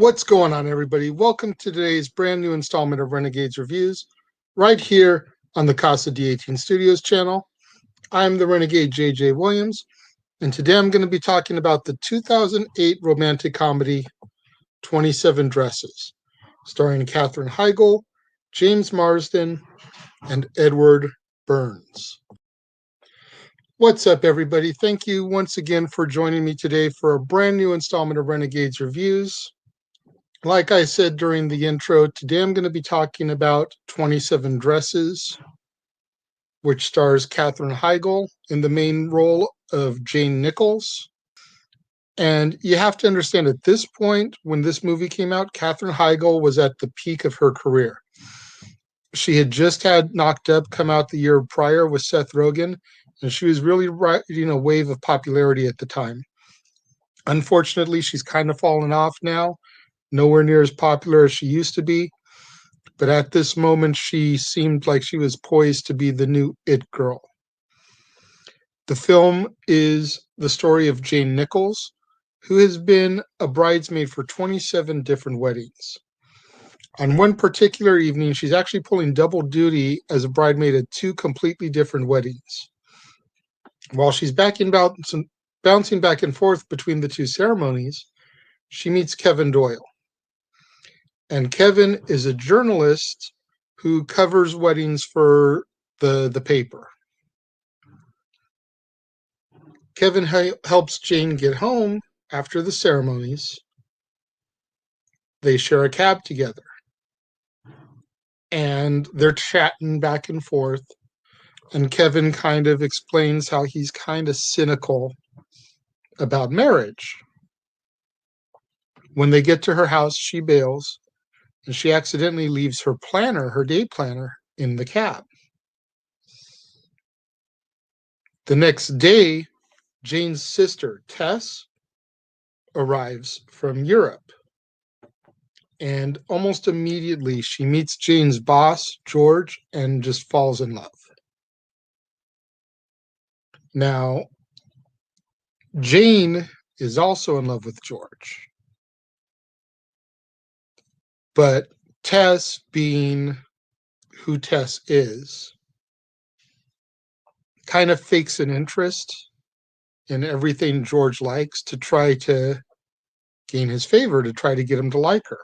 What's going on, everybody? Welcome to today's brand new installment of Renegades Reviews, right here on the Casa D18 Studios channel. I'm the Renegade J.J. Williams, and today I'm going to be talking about the 2008 romantic comedy 27 Dresses, starring Katherine Heigl, James Marsden, and Edward Burns. What's up, everybody? Thank you once again for joining me today for a brand new installment of Renegades Reviews. Like I said during the intro, today I'm going to be talking about 27 Dresses, which stars Katherine Heigl in the main role of Jane Nichols. And you have to understand, at this point, when this movie came out, Katherine Heigl was at the peak of her career. She had just had Knocked Up come out the year prior with Seth Rogen, and she was really riding a wave of popularity at the time. Unfortunately, she's kind of fallen off now. Nowhere near as popular as she used to be, but at this moment she seemed like she was poised to be the new it girl. The film is the story of Jane Nichols, who has been a bridesmaid for 27 different weddings. On one particular evening, she's actually pulling double duty as a bridesmaid at two completely different weddings. While she's bouncing back and forth between the two ceremonies, she meets Kevin Doyle. And Kevin is a journalist who covers weddings for the paper. Kevin helps Jane get home after the ceremonies. They share a cab together. And they're chatting back and forth. And Kevin kind of explains how he's kind of cynical about marriage. When they get to her house, she bails. And she accidentally leaves her day planner, in the cab. The next day, Jane's sister, Tess, arrives from Europe. And almost immediately, she meets Jane's boss, George, and just falls in love. Now, Jane is also in love with George. But Tess, being who Tess is, kind of fakes an interest in everything George likes to try to gain his favor, to try to get him to like her.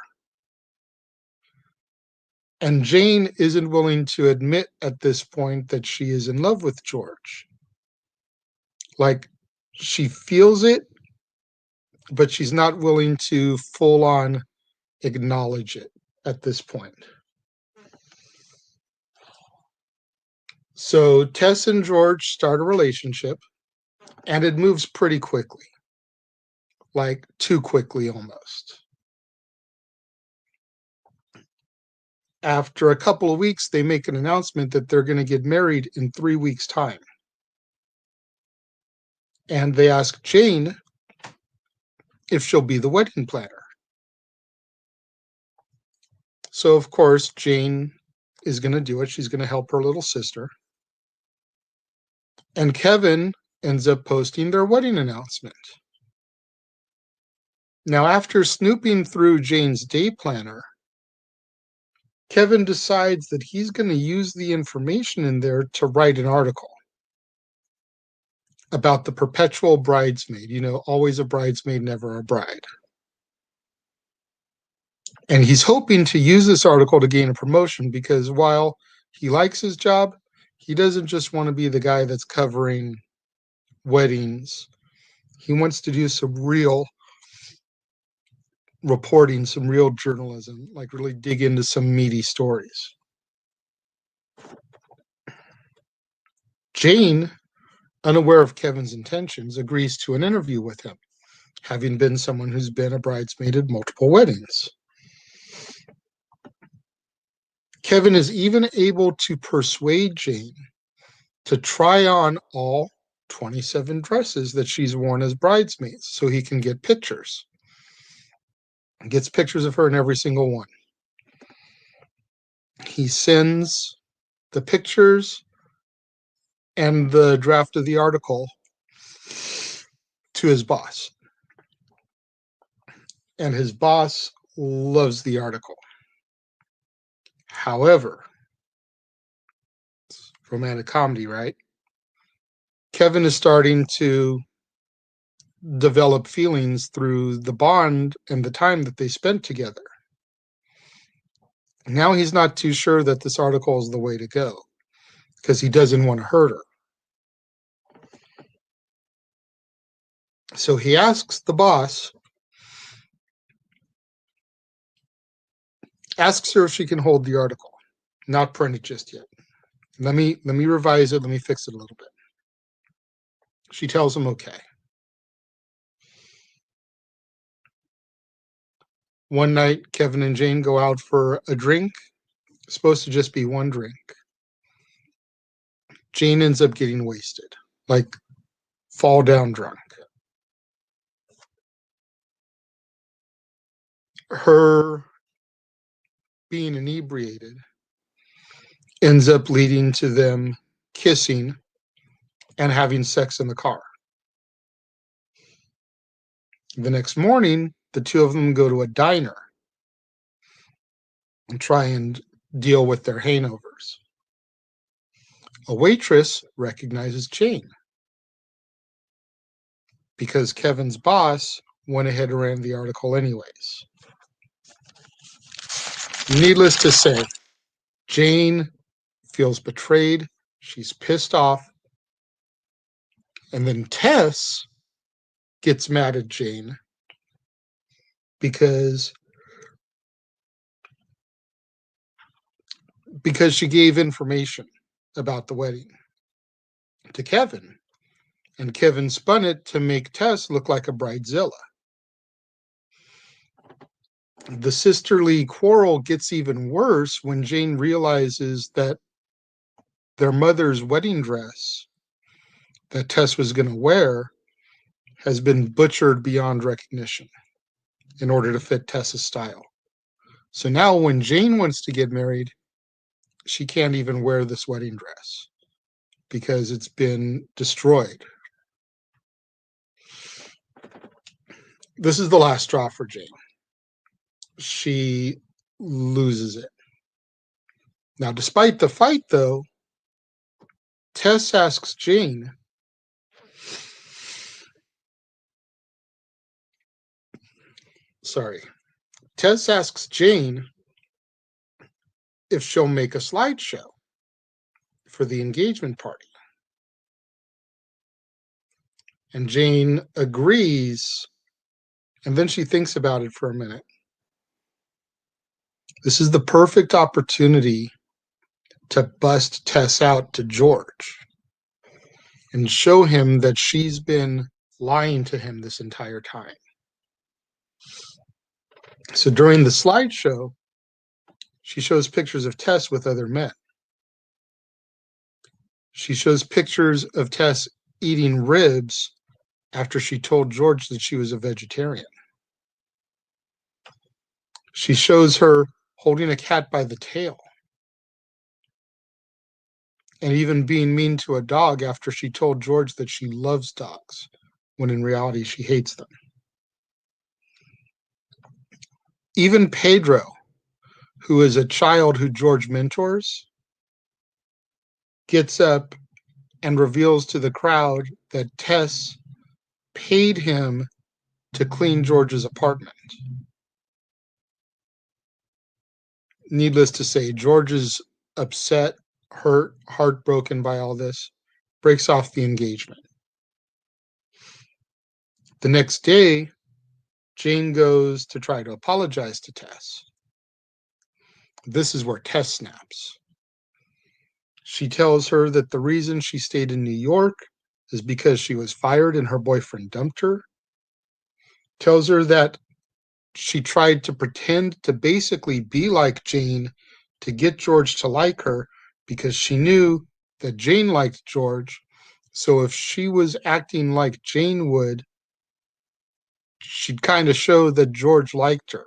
And Jane isn't willing to admit at this point that she is in love with George. Like, she feels it, but she's not willing to full on acknowledge it at this point. So Tess and George start a relationship, and it moves pretty quickly. Like, too quickly almost. After a couple of weeks, they make an announcement that they're going to get married in 3 weeks' time. And they ask Jane if she'll be the wedding planner. So, of course, Jane is going to do it. She's going to help her little sister. And Kevin ends up posting their wedding announcement. Now, after snooping through Jane's day planner, Kevin decides that he's going to use the information in there to write an article about the perpetual bridesmaid. You know, always a bridesmaid, never a bride. And he's hoping to use this article to gain a promotion, because while he likes his job, he doesn't just want to be the guy that's covering weddings. He wants to do some real reporting, some real journalism, like really dig into some meaty stories. Jane, unaware of Kevin's intentions, agrees to an interview with him, having been someone who's been a bridesmaid at multiple weddings. Kevin is even able to persuade Jane to try on all 27 dresses that she's worn as bridesmaids so he can get pictures. He gets pictures of her in every single one. He sends the pictures and the draft of the article to his boss. And his boss loves the article. However, it's romantic comedy, right? Kevin is starting to develop feelings through the bond and the time that they spent together. Now he's not too sure that this article is the way to go because he doesn't want to hurt her. So he asks the boss, asks her if she can hold the article, not print it just yet. Let me revise it. Let me fix it a little bit. She tells him okay. One night, Kevin and Jane go out for a drink. It's supposed to just be one drink. Jane ends up getting wasted, like fall down drunk. Her being inebriated ends up leading to them kissing and having sex in the car. The next morning, the two of them go to a diner and try and deal with their hangovers. A waitress recognizes Jane because Kevin's boss went ahead and ran the article anyways. Needless to say, Jane feels betrayed. She's pissed off. And then Tess gets mad at Jane because she gave information about the wedding to Kevin. And Kevin spun it to make Tess look like a bridezilla. The sisterly quarrel gets even worse when Jane realizes that their mother's wedding dress that Tess was going to wear has been butchered beyond recognition in order to fit Tess's style. So now when Jane wants to get married, she can't even wear this wedding dress because it's been destroyed. This is the last straw for Jane. She loses it. Now, despite the fight, though, Tess asks Jane, Tess asks Jane if she'll make a slideshow for the engagement party. And Jane agrees, and then she thinks about it for a minute. This is the perfect opportunity to bust Tess out to George and show him that she's been lying to him this entire time. So during the slideshow, she shows pictures of Tess with other men. She shows pictures of Tess eating ribs after she told George that she was a vegetarian. She shows her holding a cat by the tail and even being mean to a dog after she told George that she loves dogs, when in reality she hates them. Even Pedro, who is a child who George mentors, gets up and reveals to the crowd that Tess paid him to clean George's apartment. Needless to say, George is upset, hurt, heartbroken by all this, breaks off the engagement. The next day, Jane goes to try to apologize to Tess. This is where Tess snaps. She tells her that the reason she stayed in New York is because she was fired and her boyfriend dumped her. Tells her that she tried to pretend to basically be like Jane to get George to like her because she knew that Jane liked George. So if she was acting like Jane would, she'd kind of show that George liked her.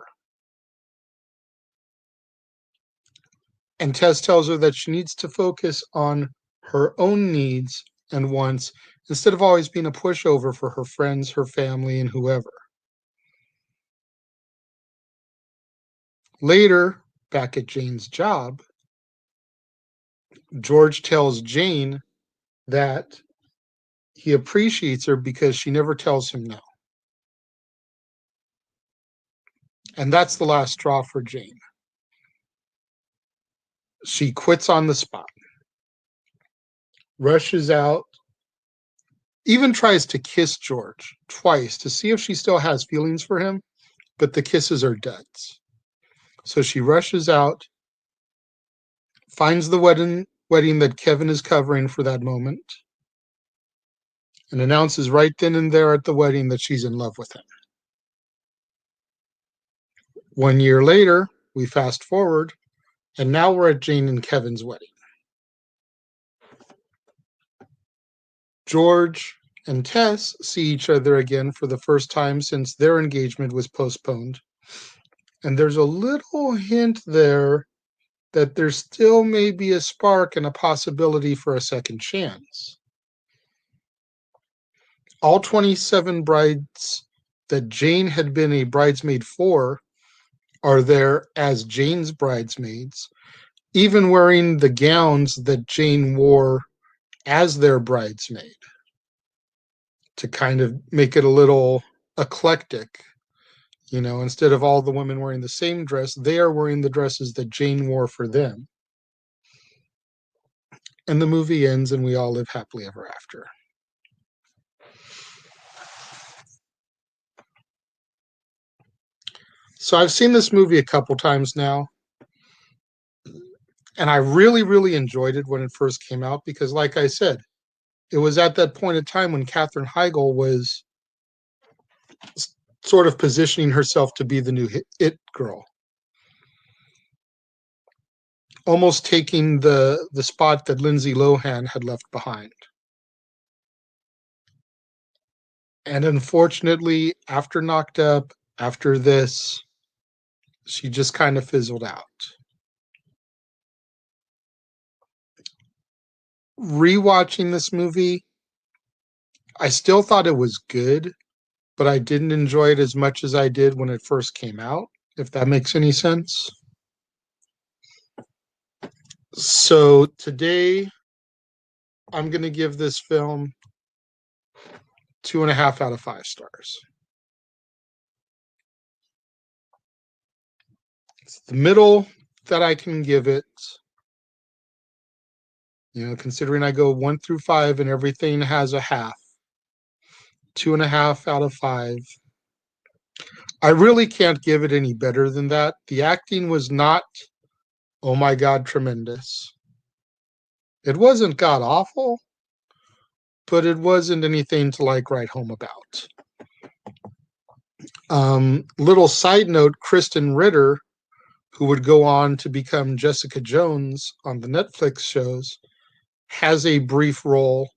And Tess tells her that she needs to focus on her own needs and wants instead of always being a pushover for her friends, her family, and whoever. Later, back at Jane's job, George tells Jane that he appreciates her because she never tells him no. And that's the last straw for Jane. She quits on the spot, rushes out, even tries to kiss George twice to see if she still has feelings for him, but the kisses are duds. So she rushes out, finds the wedding that Kevin is covering for that moment, and announces right then and there at the wedding that she's in love with him. 1 year later, we fast forward, and now we're at Jane and Kevin's wedding. George and Tess see each other again for the first time since their engagement was postponed. And there's a little hint there that there still may be a spark and a possibility for a second chance. All 27 brides that Jane had been a bridesmaid for are there as Jane's bridesmaids, even wearing the gowns that Jane wore as their bridesmaid, to kind of make it a little eclectic. You know, instead of all the women wearing the same dress, they are wearing the dresses that Jane wore for them. And the movie ends and we all live happily ever after. So I've seen this movie a couple times now. And I really, really enjoyed it when it first came out because, like I said, it was at that point in time when Katherine Heigl was sort of positioning herself to be the new it girl, almost taking the spot that Lindsay Lohan had left behind. And unfortunately, after Knocked Up, after this, she just kind of fizzled out. Rewatching this movie, I still thought it was good, but I didn't enjoy it as much as I did when it first came out, if that makes any sense. So today, I'm going to give this film 2.5 out of 5 stars. It's the middle that I can give it. You know, considering I go 1 through 5 and everything has a half. 2.5 out of 5. I really can't give it any better than that. The acting was not, oh my God, tremendous. It wasn't god awful, but it wasn't anything to write home about. Little side note, Krysten Ritter, who would go on to become Jessica Jones on the Netflix shows, has a brief role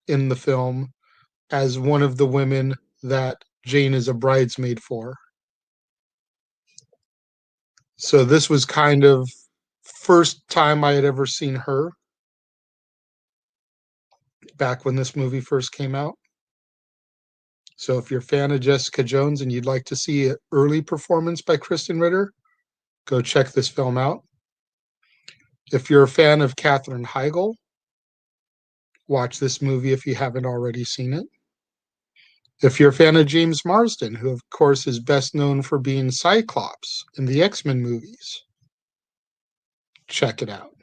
in the film as one of the women that Jane is a bridesmaid for. So this was kind of first time I had ever seen her, back when this movie first came out. So if you're a fan of Jessica Jones and you'd like to see an early performance by Krysten Ritter, go check this film out. If you're a fan of Katherine Heigl, watch this movie if you haven't already seen it. If you're a fan of James Marsden, who of course is best known for being Cyclops in the X-Men movies, check it out.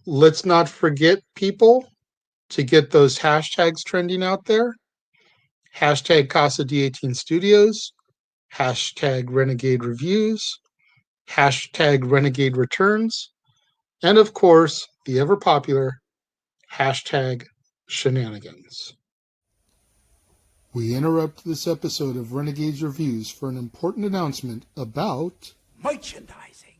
Let's not forget, people, to get those hashtags trending out there. Hashtag Casa D18 Studios, hashtag Renegade Reviews, hashtag Renegade Returns, and of course, the ever popular hashtag Shenanigans. We interrupt this episode of Renegades Reviews for an important announcement about merchandising.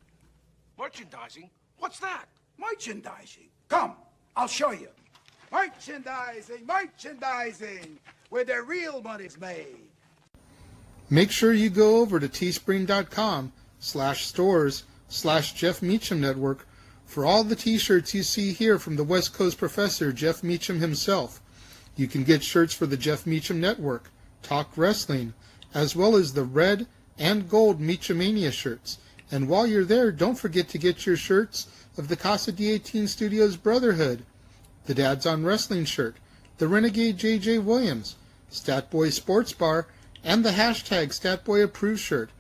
Merchandising? What's that? Merchandising. Come, I'll show you. Merchandising, where the real money's made. Make sure you go over to teespring.com/stores/Jeff Meacham Network for all the t-shirts you see here from the West Coast professor, Jeff Meacham himself. You can get shirts for the Jeff Meacham Network, Talk Wrestling, as well as the red and gold Meechamania shirts. And while you're there, don't forget to get your shirts of the Casa D18 Studios Brotherhood, the Dads on Wrestling shirt, the Renegade JJ Williams, Statboy Sports Bar, and the hashtag StatboyApproved shirt.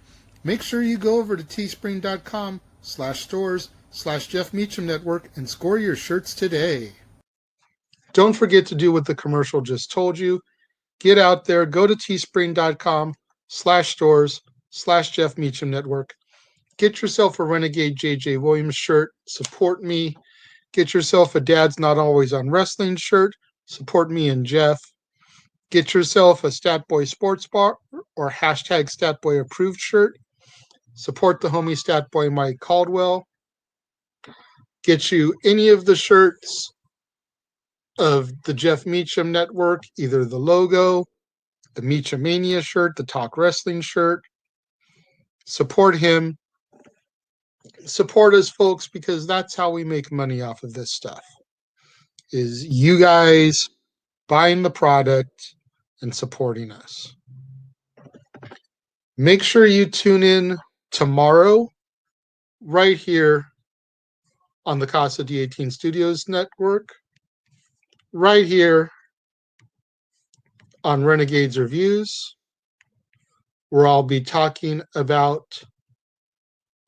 Make sure you go over to teespring.com/stores/Jeff Meacham Network and score your shirts today. Don't forget to do what the commercial just told you. Get out there, go to teespring.com/stores/Jeff Meacham Network. Get yourself a Renegade JJ Williams shirt. Support me. Get yourself a Dad's Not Always on Wrestling shirt. Support me and Jeff. Get yourself a Statboy Sports Bar or hashtag Statboy Approved shirt. Support the homie Statboy Mike Caldwell. Get you any of the shirts of the Jeff Meacham Network, either the logo, the Meechamania shirt, the Talk Wrestling shirt. Support him. Support us, folks, because that's how we make money off of this stuff, is you guys buying the product and supporting us. Make sure you tune in tomorrow right here on the Casa D18 Studios Network, right here on Renegades Reviews, where I'll be talking about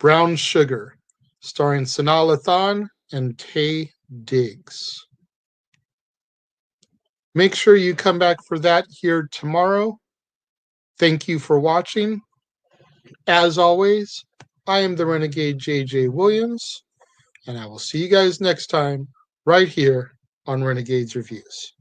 Brown Sugar, starring Sanaa Lathan and Taye Diggs. Make sure you come back for that here tomorrow. Thank you for watching. As always, I am the Renegade JJ Williams, and I will see you guys next time right here on Renegades Reviews.